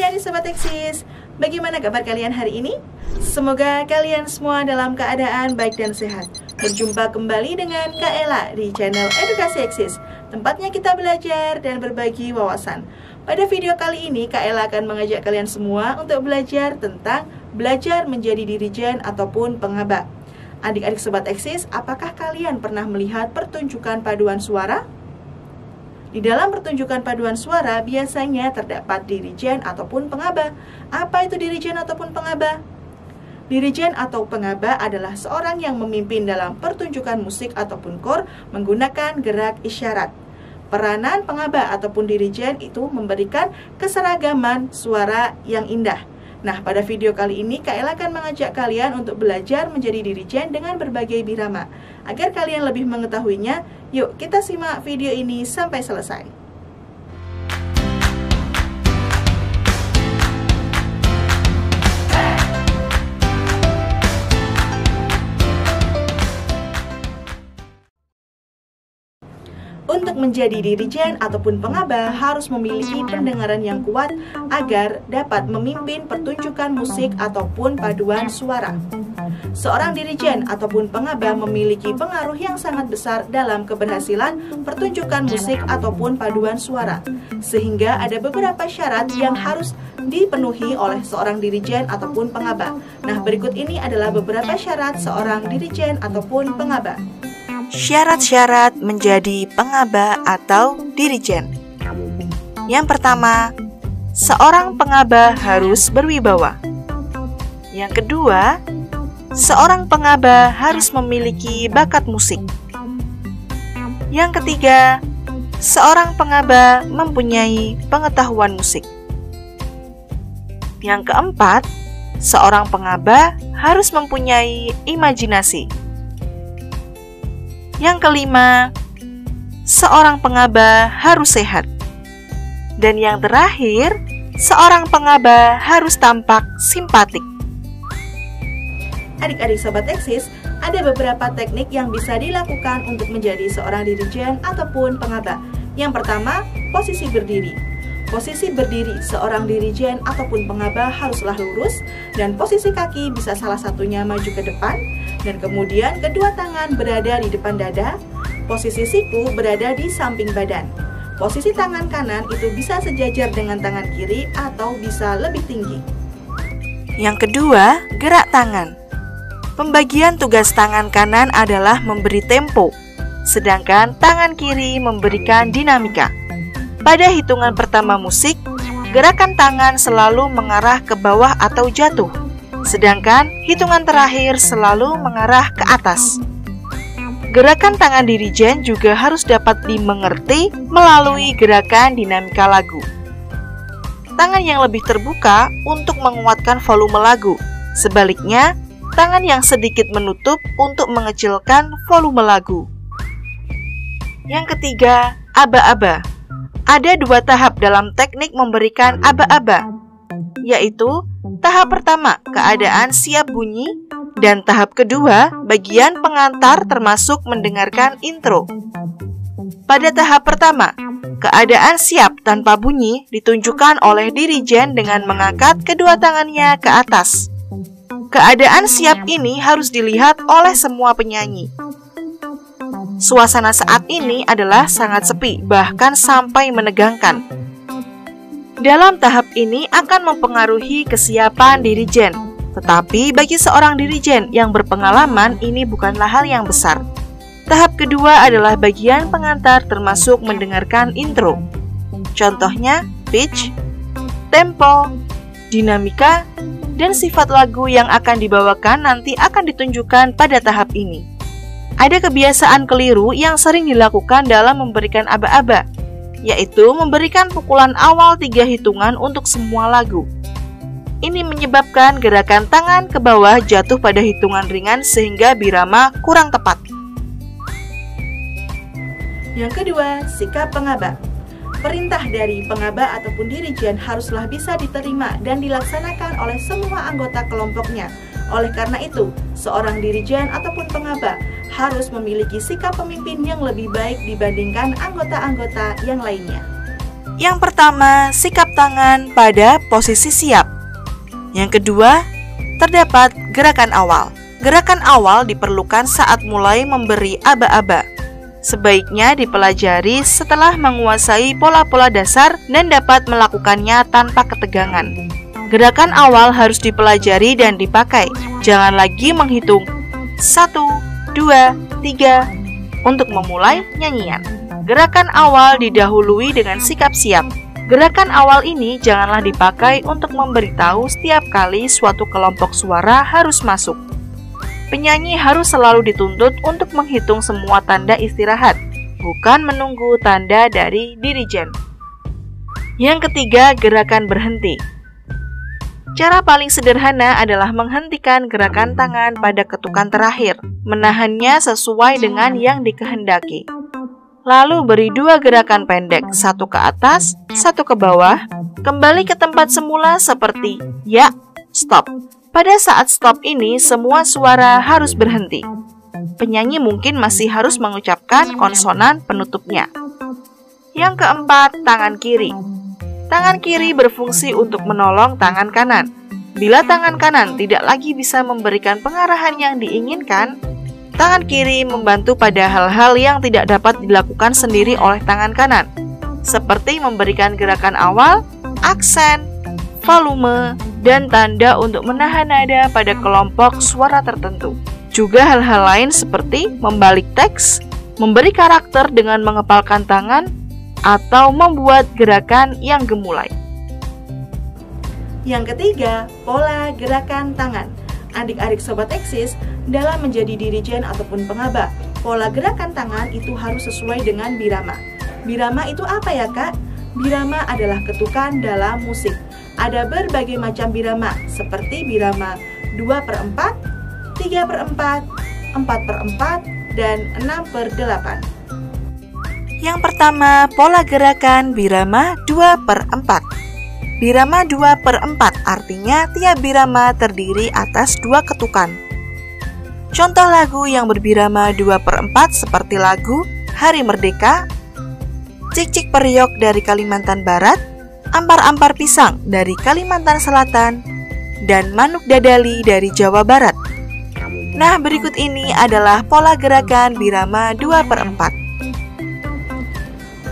adik-adik Sobat Eksis, bagaimana kabar kalian hari ini? Semoga kalian semua dalam keadaan baik dan sehat. Berjumpa kembali dengan Kak Ella di channel Edukasi Eksis, tempatnya kita belajar dan berbagi wawasan. Pada video kali ini, Kak Ella akan mengajak kalian semua untuk belajar tentang belajar menjadi dirijen ataupun pengaba. Adik-adik Sobat Eksis, apakah kalian pernah melihat pertunjukan paduan suara? Di dalam pertunjukan paduan suara biasanya terdapat dirijen ataupun pengaba. Apa itu dirijen ataupun pengaba? Dirijen atau pengaba adalah seorang yang memimpin dalam pertunjukan musik ataupun kor menggunakan gerak isyarat. Peranan pengaba ataupun dirijen itu memberikan keseragaman suara yang indah. Nah, pada video kali ini Kak Ella akan mengajak kalian untuk belajar menjadi dirijen dengan berbagai birama. Agar kalian lebih mengetahuinya, yuk kita simak video ini sampai selesai. Untuk menjadi dirijen ataupun pengaba harus memiliki pendengaran yang kuat agar dapat memimpin pertunjukan musik ataupun paduan suara. Seorang dirijen ataupun pengaba memiliki pengaruh yang sangat besar dalam keberhasilan pertunjukan musik ataupun paduan suara. Sehingga ada beberapa syarat yang harus dipenuhi oleh seorang dirijen ataupun pengaba. Nah, berikut ini adalah beberapa syarat seorang dirijen ataupun pengaba. Syarat-syarat menjadi pengaba atau dirijen. Yang pertama, seorang pengaba harus berwibawa. Yang kedua, seorang pengaba harus memiliki bakat musik. Yang ketiga, seorang pengaba mempunyai pengetahuan musik. Yang keempat, seorang pengaba harus mempunyai imajinasi. Yang kelima, seorang pengaba harus sehat. Dan yang terakhir, seorang pengaba harus tampak simpatik. Adik-adik Sobat Eksis, ada beberapa teknik yang bisa dilakukan untuk menjadi seorang dirijen ataupun pengaba. Yang pertama, posisi berdiri. Posisi berdiri seorang dirijen ataupun pengaba haruslah lurus dan posisi kaki bisa salah satunya maju ke depan dan kemudian kedua tangan berada di depan dada, posisi siku berada di samping badan. Posisi tangan kanan itu bisa sejajar dengan tangan kiri atau bisa lebih tinggi. Yang kedua, gerak tangan. Pembagian tugas tangan kanan adalah memberi tempo, sedangkan tangan kiri memberikan dinamika. Pada hitungan pertama musik, gerakan tangan selalu mengarah ke bawah atau jatuh, sedangkan hitungan terakhir selalu mengarah ke atas. Gerakan tangan dirijen juga harus dapat dimengerti melalui gerakan dinamika lagu. Tangan yang lebih terbuka untuk menguatkan volume lagu, sebaliknya, tangan yang sedikit menutup untuk mengecilkan volume lagu. Yang ketiga, aba-aba. Ada dua tahap dalam teknik memberikan aba-aba, yaitu tahap pertama, keadaan siap bunyi, dan tahap kedua, bagian pengantar termasuk mendengarkan intro. Pada tahap pertama, keadaan siap tanpa bunyi ditunjukkan oleh dirijen dengan mengangkat kedua tangannya ke atas. Keadaan siap ini harus dilihat oleh semua penyanyi. Suasana saat ini adalah sangat sepi, bahkan sampai menegangkan. Dalam tahap ini akan mempengaruhi kesiapan dirijen. Tetapi bagi seorang dirijen yang berpengalaman, ini bukanlah hal yang besar. Tahap kedua adalah bagian pengantar termasuk mendengarkan intro. Contohnya, pitch, tempo, dinamika, dan sifat lagu yang akan dibawakan nanti akan ditunjukkan pada tahap ini. Ada kebiasaan keliru yang sering dilakukan dalam memberikan aba-aba, yaitu memberikan pukulan awal 3 hitungan untuk semua lagu. Ini menyebabkan gerakan tangan ke bawah jatuh pada hitungan ringan sehingga birama kurang tepat. Yang kedua, sikap pengaba. Perintah dari pengaba ataupun dirijen haruslah bisa diterima dan dilaksanakan oleh semua anggota kelompoknya. Oleh karena itu, seorang dirijen ataupun pengaba harus memiliki sikap pemimpin yang lebih baik dibandingkan anggota-anggota yang lainnya. Yang pertama, sikap tangan pada posisi siap. Yang kedua, terdapat gerakan awal. Gerakan awal diperlukan saat mulai memberi aba-aba. Sebaiknya dipelajari setelah menguasai pola-pola dasar dan dapat melakukannya tanpa ketegangan. Gerakan awal harus dipelajari dan dipakai. Jangan lagi menghitung 1, 2, 3 untuk memulai nyanyian. Gerakan awal didahului dengan sikap siap. Gerakan awal ini janganlah dipakai untuk memberitahu setiap kali suatu kelompok suara harus masuk. Penyanyi harus selalu dituntut untuk menghitung semua tanda istirahat, bukan menunggu tanda dari dirijen. Yang ketiga, gerakan berhenti. Cara paling sederhana adalah menghentikan gerakan tangan pada ketukan terakhir, menahannya sesuai dengan yang dikehendaki. Lalu beri 2 gerakan pendek, 1 ke atas, 1 ke bawah, kembali ke tempat semula seperti ya, stop. Pada saat stop ini, semua suara harus berhenti. Penyanyi mungkin masih harus mengucapkan konsonan penutupnya. Yang keempat, tangan kiri. Tangan kiri berfungsi untuk menolong tangan kanan. Bila tangan kanan tidak lagi bisa memberikan pengarahan yang diinginkan, tangan kiri membantu pada hal-hal yang tidak dapat dilakukan sendiri oleh tangan kanan, seperti memberikan gerakan awal, aksen, volume, dan tanda untuk menahan nada pada kelompok suara tertentu. Juga hal-hal lain seperti membalik teks, memberi karakter dengan mengepalkan tangan, atau membuat gerakan yang gemulai. Yang ketiga, pola gerakan tangan. Adik-adik Sobat Eksis, dalam menjadi dirijen ataupun pengaba, pola gerakan tangan itu harus sesuai dengan birama. Birama itu apa ya Kak? Birama adalah ketukan dalam musik. Ada berbagai macam birama, seperti birama 2/4, 3/4, 4/4, dan 6/8. Yang pertama, pola gerakan birama 2/4. Birama 2/4 artinya tiap birama terdiri atas 2 ketukan. Contoh lagu yang berbirama 2/4 seperti lagu Hari Merdeka, Cik Cik Periok dari Kalimantan Barat, Ampar-ampar pisang dari Kalimantan Selatan, dan Manuk Dadali dari Jawa Barat. Nah, berikut ini adalah pola gerakan birama 2/4.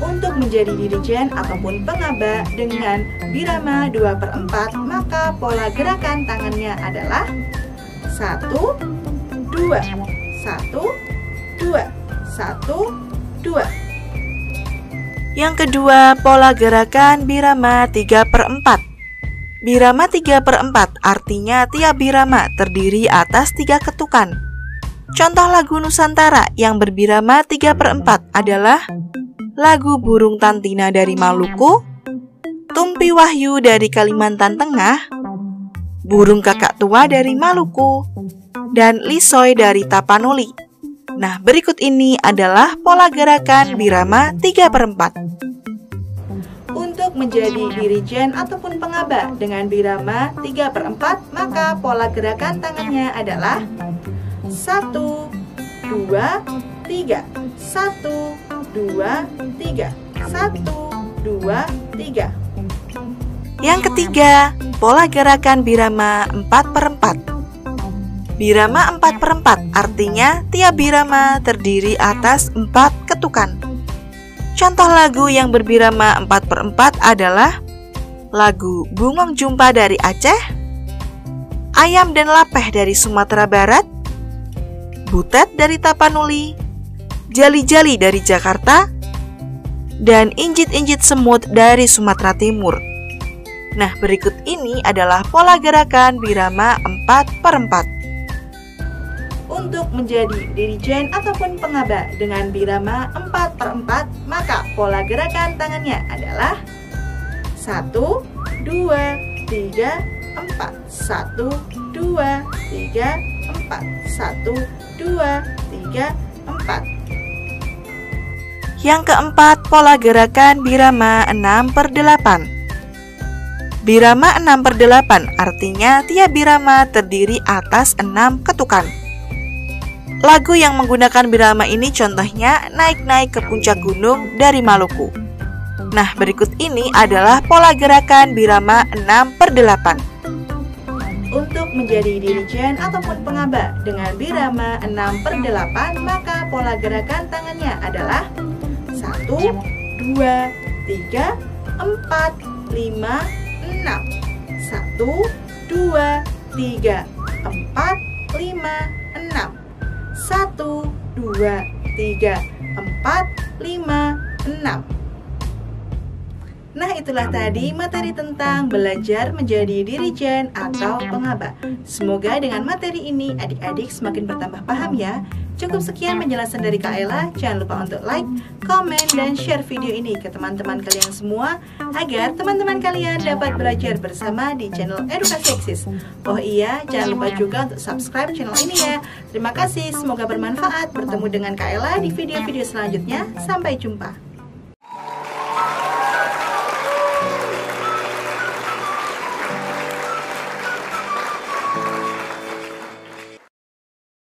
Untuk menjadi dirijen ataupun pengaba dengan birama 2/4, maka pola gerakan tangannya adalah 1, 2, 1, 2, 1, 2. Yang kedua, pola gerakan birama 3/4. Birama 3/4 artinya tiap birama terdiri atas 3 ketukan. Contoh lagu Nusantara yang berbirama 3/4 adalah lagu Burung Tantina dari Maluku, Tumpi Wahyu dari Kalimantan Tengah, Burung Kakak Tua dari Maluku, dan Lisoy dari Tapanuli. Nah, berikut ini adalah pola gerakan birama 3/4. Untuk menjadi dirijen ataupun pengaba dengan birama 3/4, maka pola gerakan tangannya adalah 1, 2, 3, 1, 2, 3, 1, 2, 3. Yang ketiga, pola gerakan birama 4/4. Birama 4/4 artinya tiap birama terdiri atas 4 ketukan. Contoh lagu yang berbirama 4/4 adalah lagu Bungong Jumpa dari Aceh, Ayam dan Lapeh dari Sumatera Barat, Butet dari Tapanuli, Jali-Jali dari Jakarta, dan Injit-injit semut dari Sumatera Timur. Nah, berikut ini adalah pola gerakan birama 4/4. Untuk menjadi dirijen ataupun pengaba dengan birama 4/4, maka pola gerakan tangannya adalah 1, 2, 3, 4, 1, 2, 3, 4, 1, 2, 3, 4. Yang keempat, pola gerakan birama 6/8. Birama 6/8 artinya tiap birama terdiri atas 6 ketukan. Lagu yang menggunakan birama ini contohnya Naik-naik ke puncak gunung dari Maluku. Nah, berikut ini adalah pola gerakan birama 6/8. Untuk menjadi dirijen ataupun pengaba dengan birama 6/8, maka pola gerakan tangannya adalah 1, 2, 3, 4, 5, 6. 1, 2, 3, 4, 5, 6. 1, 2, 3, 4, 5, 6. Nah, itulah tadi materi tentang belajar menjadi dirijen atau pengaba. Semoga dengan materi ini adik-adik semakin bertambah paham ya. Cukup sekian penjelasan dari Kak Ella. Jangan lupa untuk like, komen, dan share video ini ke teman-teman kalian semua agar teman-teman kalian dapat belajar bersama di channel Edukasi Eksis. Oh iya, jangan lupa juga untuk subscribe channel ini ya. Terima kasih, semoga bermanfaat. Bertemu dengan Kak Ella di video-video selanjutnya. Sampai jumpa.